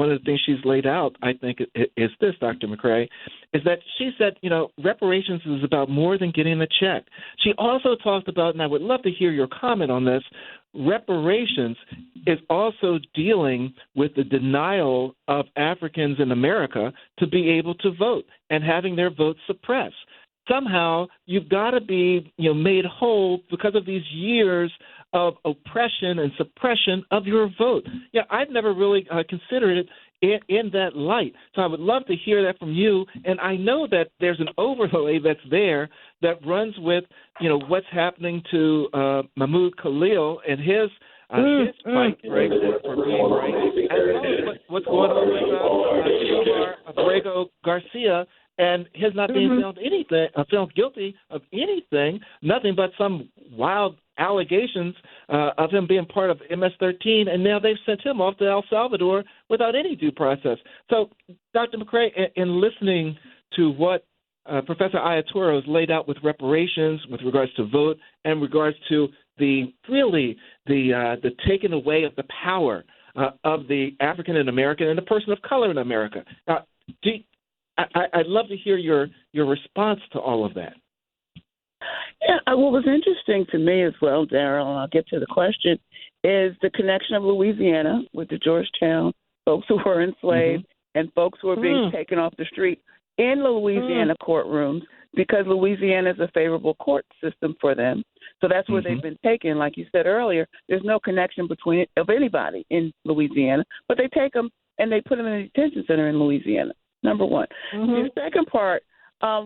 one of the things she's laid out, I think, is this, Dr. McRae, is that she said, reparations is about more than getting a check. She also talked about, and I would love to hear your comment on this, reparations is also dealing with the denial of Africans in America to be able to vote and having their votes suppressed. Somehow you've got to be made whole because of these years of oppression and suppression of your vote. Yeah, I've never really considered it in that light. So I would love to hear that from you. And I know that there's an overlay that's there that runs with, what's happening to Mahmoud Khalil and his fight for being right, as well as what's going on with Abrego Garcia and his not being found guilty of anything, nothing but some wild allegations of him being part of MS-13, and now they've sent him off to El Salvador without any due process. So, Dr. McRae, in listening to what Professor Aiyetoro has laid out with reparations, with regards to vote, and regards to the taking away of the power of the African and American and the person of color in America, I'd love to hear your response to all of that. Yeah, what was interesting to me as well, Daryl, and I'll get to the question, is the connection of Louisiana with the Georgetown folks who were enslaved and folks who were being taken off the street in Louisiana courtrooms because Louisiana is a favorable court system for them. So that's where they've been taken. Like you said earlier, there's no connection between it of anybody in Louisiana, but they take them and they put them in a detention center in Louisiana, number one. The second part,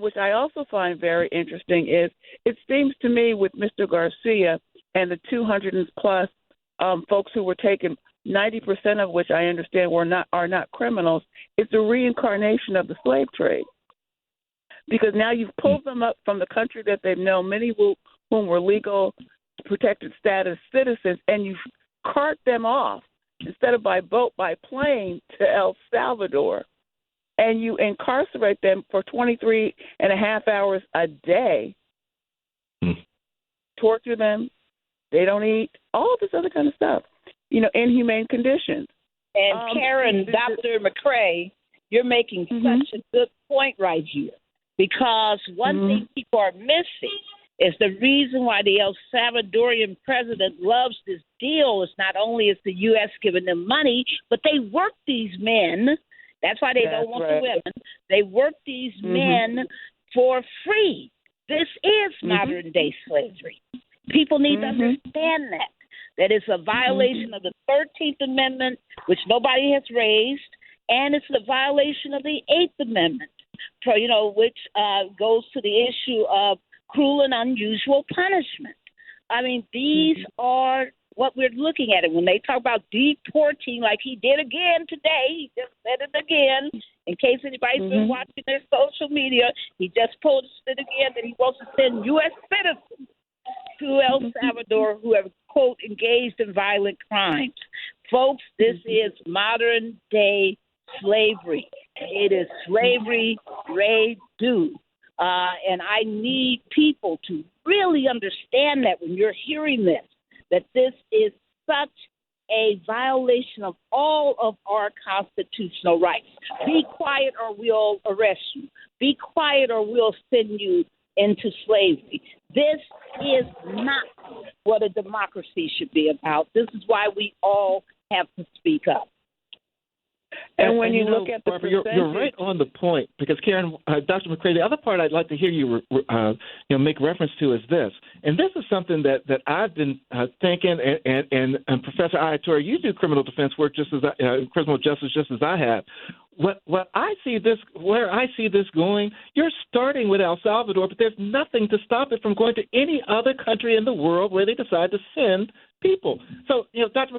which I also find very interesting, is it seems to me with Mr. Garcia and the 200+ folks who were taken, 90% of which I understand are not criminals, it's a reincarnation of the slave trade. Because now you've pulled them up from the country that they've known, many whom were legal protected status citizens, and you cart them off instead of by boat, by plane to El Salvador. And you incarcerate them for 23 and a half hours a day, torture them, they don't eat, all of this other kind of stuff, inhumane conditions. And Karen, Dr. McRae, you're making such a good point right here, because one thing people are missing is the reason why the El Salvadorian president loves this deal is not only is the U.S. giving them money, but they work these men. That's why they don't want the women. They work these men for free. This is modern-day slavery. People need to understand that it's a violation of the 13th Amendment, which nobody has raised, and it's a violation of the 8th Amendment, which goes to the issue of cruel and unusual punishment. I mean, these are what we're looking at. It when they talk about deporting, like he did again today, he just said it again. In case anybody's been watching their social media, he just posted again that he wants to send U.S. citizens to El Salvador who have, quote, engaged in violent crimes. Folks, this is modern day slavery. It is slavery re do. And I need people to really understand that when you're hearing this, that this is such a violation of all of our constitutional rights. Be quiet or we'll arrest you. Be quiet or we'll send you into slavery. This is not what a democracy should be about. This is why we all have to speak up. And when you look at the Barbara, you're right on the point, because Karen, Dr. McRae, the other part I'd like to hear you make reference to is this, and this is something that I've been thinking, and Professor Aiyetoro, you do criminal defense work criminal justice just as I have. Where I see this going, you're starting with El Salvador, but there's nothing to stop it from going to any other country in the world where they decide to send people. So, Dr.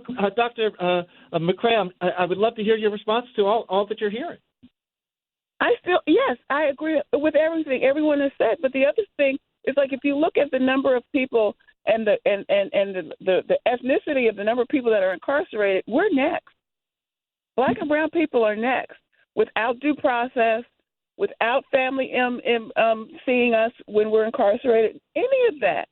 McRae, I would love to hear your response to all that you're hearing. Yes, I agree with everything everyone has said. But the other thing is, like, if you look at the number of people and the ethnicity of the number of people that are incarcerated, we're next. Black and brown people are next, without due process, without family seeing us when we're incarcerated, any of that.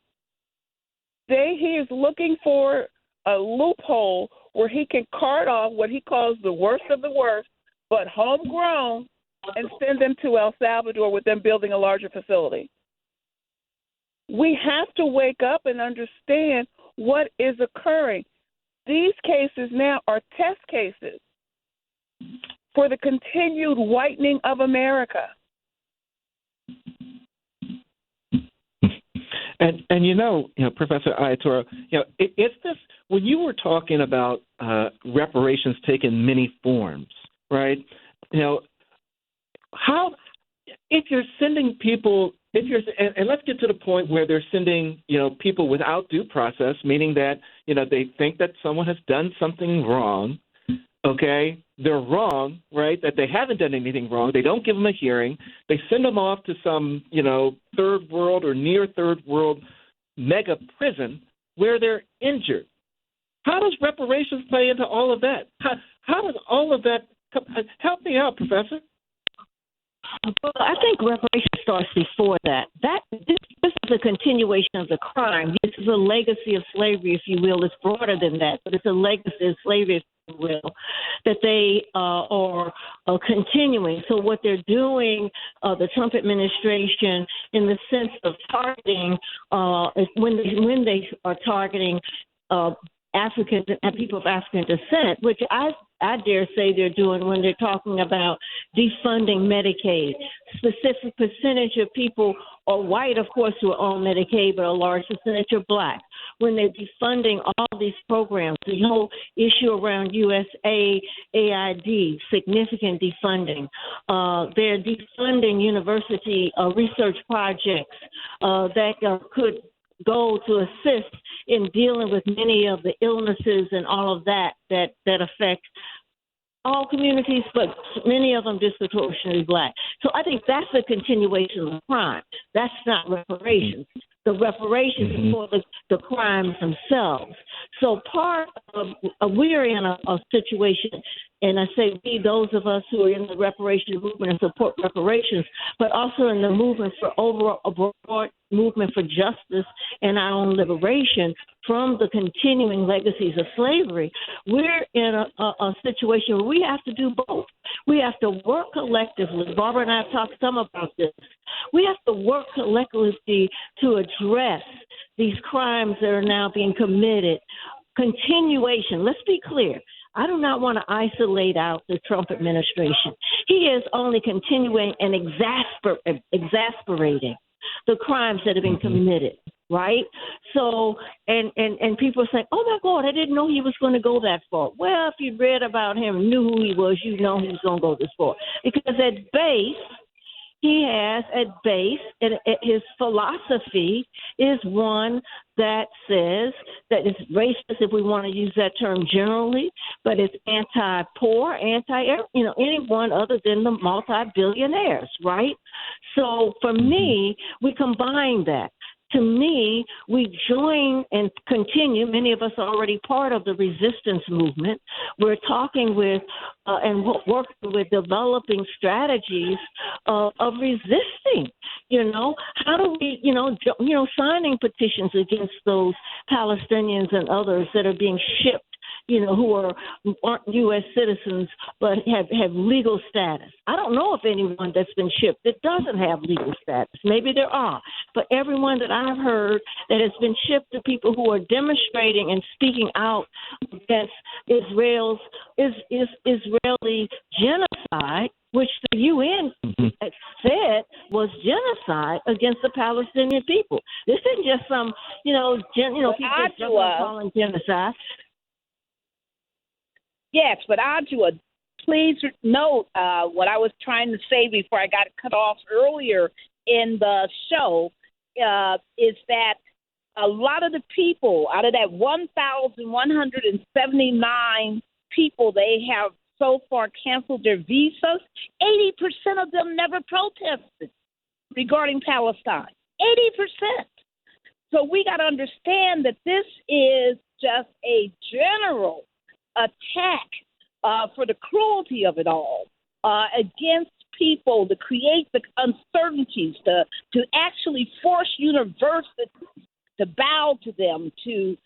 He is looking for a loophole where he can cart off what he calls the worst of the worst, but homegrown, and send them to El Salvador with them building a larger facility. We have to wake up and understand what is occurring. These cases now are test cases for the continued whitening of America. And Professor Aiyetoro, it's this, when you were talking about reparations taking many forms, right? How, if you're sending people, and let's get to the point where they're sending, people without due process, meaning that, they think that someone has done something wrong, okay? They're wrong, right, that they haven't done anything wrong. They don't give them a hearing. They send them off to some, third world or near third world mega prison where they're injured. How does reparations play into all of that? How does all of that help me out, Professor? Well, I think reparations starts before that. This is a continuation of the crime. This is a legacy of slavery, if you will. It's broader than that, but it's a legacy of slavery, if you will, that they are continuing. So what they're doing, the Trump administration, in the sense of targeting, when they are targeting Africans and people of African descent, which I dare say they're doing when they're talking about defunding Medicaid. Specific percentage of people are white, of course, who are on Medicaid, but a large percentage are black. When they're defunding all these programs, the whole issue around USAID, significant defunding. They're defunding university research projects that could go to assist in dealing with many of the illnesses and all of that affect all communities, but many of them disproportionately black. So I think that's a continuation of the crime. That's not reparations. The reparations is for the crimes themselves. So part of we're in a situation, and I say we, those of us who are in the reparations movement and support reparations, but also in the movement for overall a broad movement for justice and our own liberation from the continuing legacies of slavery. We're in a situation where we have to do both. We have to work collectively. Barbara and I have talked some about this. We have to work collectively to address these crimes that are now being committed. Continuation. Let's be clear. I do not want to isolate out the Trump administration. He is only continuing and exasperating the crimes that have been committed, right? So, and people are saying, oh, my God, I didn't know he was going to go that far. Well, if you read about him, knew who he was, you know he was going to go this far. Because at base, and his philosophy is one that says that it's racist, if we want to use that term generally, but it's anti-poor, anyone other than the multi-billionaires, right? So for me, we combine that. To me, we join and continue. Many of us are already part of the resistance movement. We're talking with and working with developing strategies of resisting. How do we, signing petitions against those Palestinians and others that are being shipped, who aren't U.S. citizens but have legal status. I don't know of anyone that's been shipped that doesn't have legal status. Maybe there are. But everyone that I've heard that has been shipped to people who are demonstrating and speaking out against Israeli genocide, which the UN said was genocide against the Palestinian people. This isn't just some, people calling genocide. Yes, but Adjoa, please note what I was trying to say before I got cut off earlier in the show is that a lot of the people, out of that 1,179 people they have so far canceled their visas, 80% of them never protested regarding Palestine. 80%. So we got to understand that this is just a general attack for the cruelty of it all against people, to create the uncertainties, to actually force universities to bow to them, to,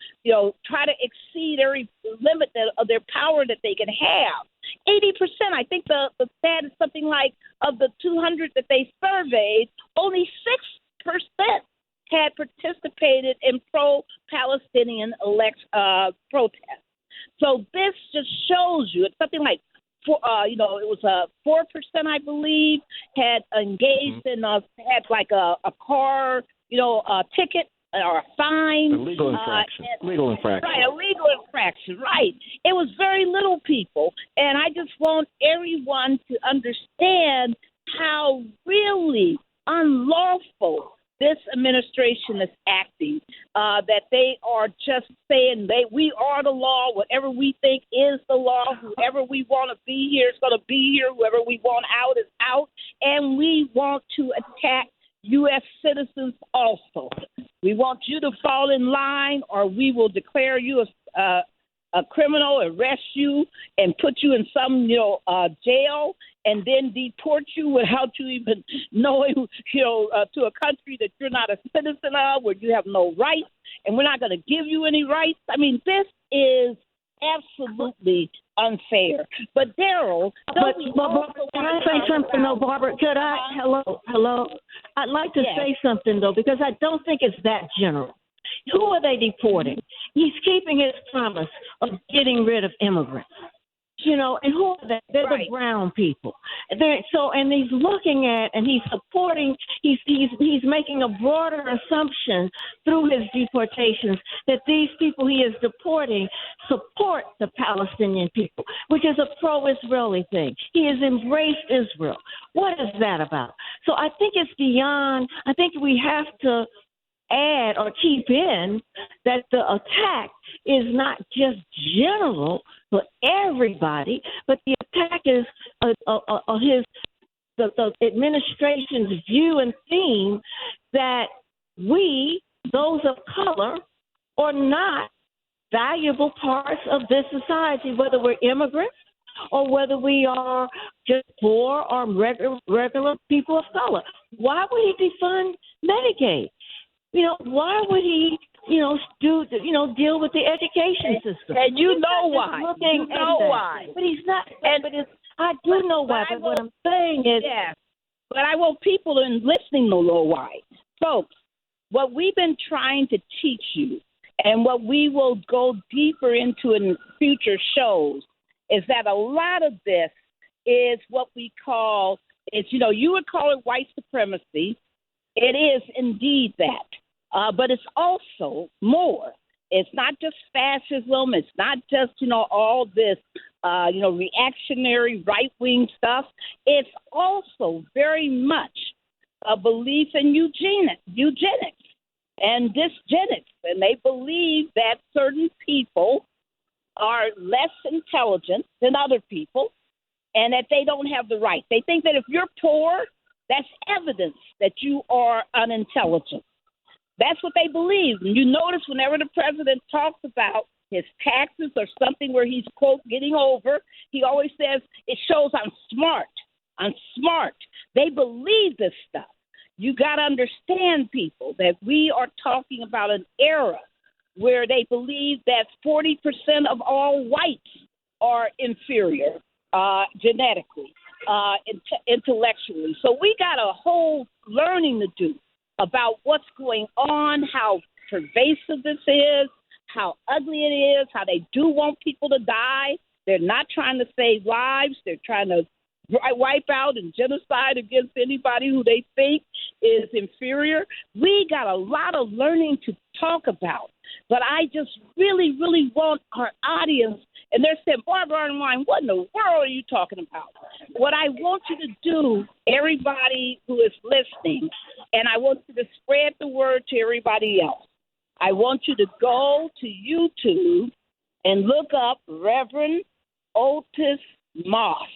try to exceed every limit of their power that they can have. 80%, I think the stat is something like, of the 200 that they surveyed, only 6% had participated in pro-Palestinian protests. So this just shows you, it's something like, it was 4%, I believe, had engaged in, had like a car, a ticket or a fine. A legal infraction. Right, a legal infraction, right. It was very little people. And I just want everyone to understand how really unlawful this administration is acting, that they are just saying we are the law, whatever we think is the law, whoever we want to be here is going to be here, whoever we want out is out, and we want to attack U.S. citizens also. We want you to fall in line, or we will declare you a criminal, arrest you, and put you in some, jail, and then deport you without you even knowing, to a country that you're not a citizen of, where you have no rights, and we're not going to give you any rights. I mean, this is absolutely unfair. But Daryl, can I say something though, Barbara? Could I? Hello. I'd like to say something though, because I don't think it's that general. Who are they deporting? He's keeping his promise of getting rid of immigrants. And who are they? They're the brown people. And he's looking at, and he's supporting, he's making a broader assumption through his deportations that these people he is deporting support the Palestinian people, which is a pro-Israeli thing. He has embraced Israel. What is that about? So I think it's beyond, I think we have to add or keep in that the attack is not just general for everybody, but the attack is the administration's view and theme that we, those of color, are not valuable parts of this society, whether we're immigrants or whether we are just poor or regular people of color. Why would he defund Medicaid? Why would he, deal with the education system? And you know why. You know why. But he's not. I do know why. But what I'm saying is. Yeah. But I want people listening to know why. Folks, what we've been trying to teach you, and what we will go deeper into in future shows, is that a lot of this is what we call, you would call it white supremacy. It is indeed that. But it's also more. It's not just fascism. It's not just, all this, reactionary right-wing stuff. It's also very much a belief in eugenics and dysgenics. And they believe that certain people are less intelligent than other people and that they don't have the right. They think that if you're poor, that's evidence that you are unintelligent. That's what they believe. And you notice whenever the president talks about his taxes or something where he's, quote, getting over, he always says, it shows I'm smart. I'm smart. They believe this stuff. You got to understand, people, that we are talking about an era where they believe that 40% of all whites are inferior genetically, intellectually. So we got a whole learning to do about what's going on, how pervasive this is, how ugly it is, how they do want people to die. They're not trying to save lives. They're trying to wipe out and genocide against anybody who they think is inferior. We got a lot of learning to talk about. But I just really, really want our audience, and they're saying, Barbara Arnwine, what in the world are you talking about? What I want you to do, everybody who is listening, and I want you to spread the word to everybody else. I want you to go to YouTube and look up Reverend Otis Moss,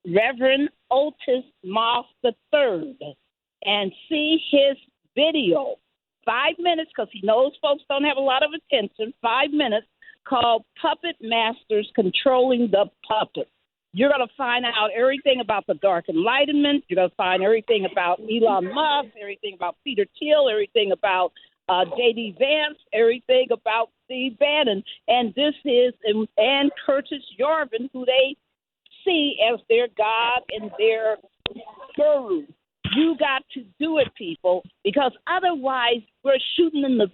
Reverend Otis Moss III, and see his video, 5 minutes, because he knows folks don't have a lot of attention, 5 minutes, called Puppet Masters Controlling the Puppet. You're going to find out everything about the Dark Enlightenment. You're going to find everything about Elon Musk, everything about Peter Thiel, everything about J.D. Vance, everything about Steve Bannon. And this is and Curtis Yarvin, who they see as their God and their guru. You got to do it, people, because otherwise we're shooting in the